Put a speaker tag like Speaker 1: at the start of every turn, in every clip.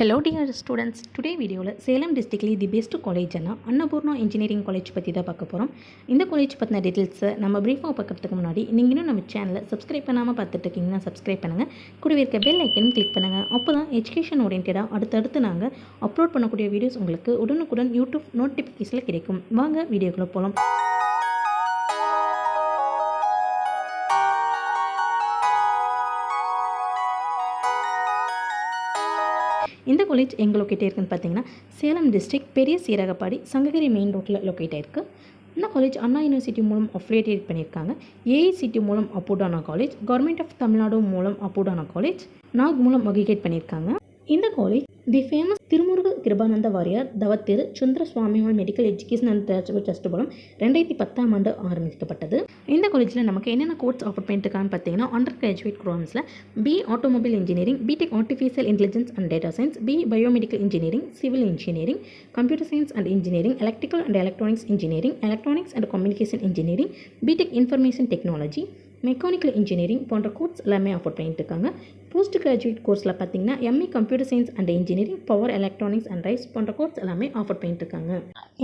Speaker 1: Hello dear students, today video Salem district the best college Annapurna engineering college பத்தி தான் பார்க்க போறோம். இந்த காலேஜ் பத்தின டீடைல்ஸ் நம்ம பிரீஃபா பார்க்கிறதுக்கு முன்னாடி நீங்க இன்னும் நம்ம சேனலை சப்ஸ்கிரைப் பண்ணாம பார்த்துட்டு இருக்கீங்கன்னா சப்ஸ்கிரைப் பண்ணுங்க. கூடவே இருக்க பெல் ஐக்கன் கிளிக் பண்ணுங்க. அப்பதான் எஜுகேஷன் ஓரியன்டடா அடுத்து நாங்க அப்லோட் பண்ணக்கூடிய வீடியோஸ் உங்களுக்கு உடனுக்குடன் YouTube நோட்டிஃபிகேஷன்ல கிடைக்கும். வாங்க வீடியோக்குள்ள போலாம். இந்த காலேஜ் எங்கே லொக்கேட் ஆயிருக்குன்னு பார்த்தீங்கன்னா சேலம் டிஸ்ட்ரிக்ட் பெரிய சீரகப்பாடி சங்ககிரி மெயின் ரோட்டில் லொக்கேட் ஆயிருக்கு. இந்த காலேஜ் அண்ணா யூனிவர்சிட்டி மூலம் அஃபிலியேட் பண்ணியிருக்காங்க. ஏஐசிடி மூலம் அப்ரூவ்ட் ஆன காலேஜ், கவர்மெண்ட் ஆஃப் தமிழ்நாடு மூலம் அப்ரூவ்ட் ஆன காலேஜ், நாக் மூலம் அக்ரிகேட் பண்ணியிருக்காங்க. இந்த college the famous Thirumuruga Kirupananda Variyar Thavathiru Sundara சுவாமிவால் medical education and trust மூலம் 2010ஆம் ஆண்டு ஆரம்பிக்கப்பட்டது. இந்த காலேஜில் நமக்கு என்னென்ன கோர்ஸ் ஆஃபர் பண்ணியிருக்கான்னு பார்த்தீங்கன்னா அண்டர் கிராஜுவேட் ப்ரோக்ராம்ஸில் B automobile engineering, BTech artificial intelligence and data science, B biomedical engineering, civil engineering, computer science and engineering, electrical and electronics engineering, electronics and communication engineering, BTech information technology, mechanical engineering போன்ற course எல்லாமே offer பண்ணிட்டு இருக்காங்க. Post graduate கோர்ஸில் பார்த்தீங்கன்னா ME computer science and engineering, power electronics and drives போன்ற course எல்லாமே offer பண்ணிட்டு இருக்காங்க.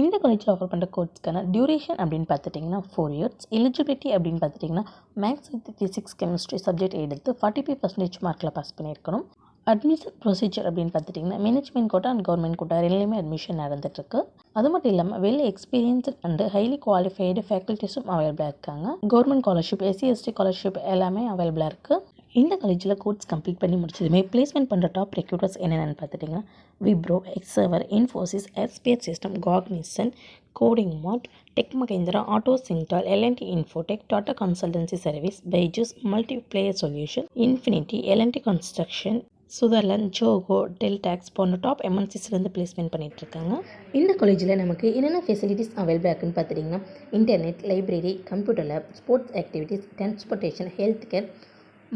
Speaker 1: இந்த காலேஜில் ஆஃபர் பண்ணுற கோர்ஸ்க்கான டியூரேஷன் அப்படின்னு பார்த்துட்டிங்கன்னா 4 years. எலிஜிபிலிட்டி அப்படின்னு பார்த்துட்டிங்கன்னா maths with physics chemistry subject எடுத்து 45% மார்க்கில் பாஸ் பண்ணியிருக்கணும். அட்மிஷன் ப்ரொசீஜர் அப்படின்னு பார்த்துட்டிங்கன்னா management quota and government quota ரெண்டுலேயுமே அட்மிஷன் நடந்துட்டுருக்கு. அது மட்டும் இல்லாமல் well experienced and highly qualified ஃபேக்கல்ட்டிஸும் அவைலபிளாக இருக்காங்க. கவர்மெண்ட் ஸ்காலர்ஷிப், எஸ்சி/எஸ்டி ஸ்காலர்ஷிப் எல்லாமே அவைலபிளாக இருக்குது. இந்த காலேஜில் கோர்ஸ் கம்ப்ளீட் பண்ணி முடிச்சதுமே பிளேஸ்மெண்ட் பண்ணுற டாப் ரெக்ரூட்டர்ஸ் என்னென்னு பார்த்துட்டிங்கன்னா விப்ரோ, எக்ஸவர், Infosys, SPS system, Cognizant, coding mart, tech Mahindra, auto சிங்டால், L and T Infotech, Tata consultancy service, Byju's, multiplayer solution, infinity, L and T construction, Sutherland, Zoho, DeltaX போன்ற டாப் எம்என்சிஸ்லேருந்து பிளேஸ்மெண்ட் பண்ணிட்டு இருக்காங்க. இந்த காலேஜில் நமக்கு என்னென்ன ஃபெசிலிட்டிஸ் அவைலபிளாக இருக்குன்னு பார்த்துட்டிங்கன்னா internet, library, computer lab, sports activities, transportation, health care,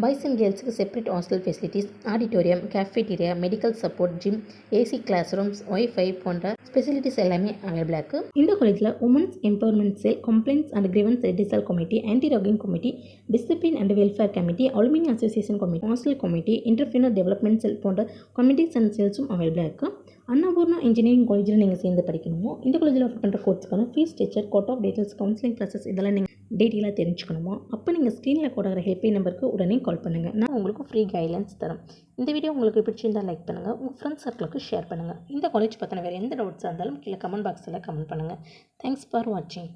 Speaker 1: boys and கேர்ள்ஸுக்கு separate hostel facilities, auditorium, cafeteria, medical support, gym, AC class rooms, WiFi போன்ற ஃபெசிலிட்டிஸ் எல்லாமே அவைலபிளாக இருக்குது. இந்த காலேஜில் women's empowerment cell, complaints and grievance redressal committee, anti ragging committee, discipline and welfare committee, alumni association committee, hostel committee, entrepreneur development cell போன்ற committees and செல்ஸும் அவைலபிளாக இருக்குது. Annapurna engineering காலேஜில் நீங்கள் சேர்ந்து படிக்கணுமோ இந்த காலேஜில் ஆஃபர் பண்ணுற கோர்ஸ்க்கான fees structure, cut off details, counselling classes இதெல்லாம் நீங்கள் டீட்டெயிலாக தெரிஞ்சுக்கணுமா? அப்போ நீங்கள் ஸ்க்ரீனில் கொடுக்குற ஹெல்ப்லைன் நம்பருக்கு உடனே கால் பண்ணுங்கள். நான் உங்களுக்கு ஃப்ரீ கைட்லைன்ஸ் தரேன். இந்த வீடியோ உங்களுக்கு பிடிச்சிருந்தால் லைக் பண்ணுங்கள், உங்கள் ஃப்ரெண்ட்ஸ் சர்க்கிளுக்கு ஷேர் பண்ணுங்கள். இந்த காலேஜ் பற்றின வேறு எந்த டவுட்ஸாக இருந்தாலும் கீழே கமெண்ட் பாக்ஸில் கமெண்ட் பண்ணுங்கள். தேங்க்ஸ் ஃபார் வாட்சிங்.